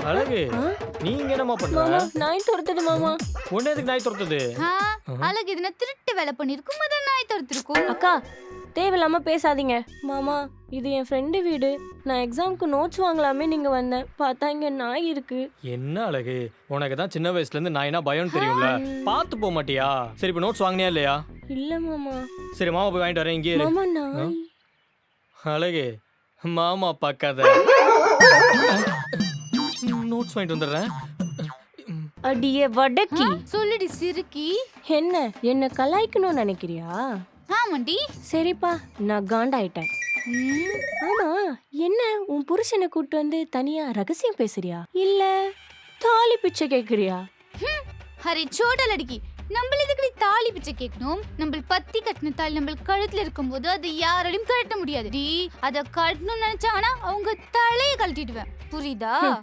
அழகு நீங்க என்னமா பண்ற? மாமா நாய் துரத்துது மாமா. உன்ன எதுக்கு நாய் துரத்துது? அழகு இதுனா திருட்டு வேலை பண்ணிருக்கும், அதான் நாய் துரத்திருக்கும். அக்கா தேவையில்லாம பேசாதீங்க. மாமா இது என் ஃப்ரெண்டு வீடு. நான் எக்ஸாம்க்கு நோட்ஸ் வாங்கலாமே நீங்க வந்தேன். பார்த்தா இங்க நாய் இருக்கு. என்ன அழகு, உனக்கு தான் சின்ன வயசுல இருந்து நாய்னா பயம்னு தெரியும்ல, பார்த்து போக மாட்டியா? சரி இப்ப நோட்ஸ் வாங்கினியா இல்லையா? இல்ல மாமா. சரி மாமா போய் வாங்கிட்டு வரேன், இங்கே இரு. மாமா நாய். அழகு மாமா பார்க்காத. நோட்ஸ் வாங்கிட்டு வந்துடுறேன். அடியே வடக்கி. சொல்லுடி சிறுக்கி. என்ன கலாய்க்கணும்னு நினைக்கிறியா? ஆமாண்டி. சரிப்பா நான் காண்டாயிட்டேன். ஆமா என்ன உன் புருஷனை கூட்டு வந்து தனியா ரகசியம் பேசுறியா இல்ல தாலி பிச்சை கேக்குறியா? ஹரி சோடல் அடிக்கி. நம்மள இதுக்கு தாலி பிச்சை கேட்கணும். நம்ம பத்தி கட்டின தாலி நம்ம கழுத்துல இருக்கும்போது அது யாராலையும் கழட்ட முடியாது. அத கட்டணும்னு நினைச்சாங்கன்னா அவங்க தலையை கழட்டிடுவேன். புரியுதா?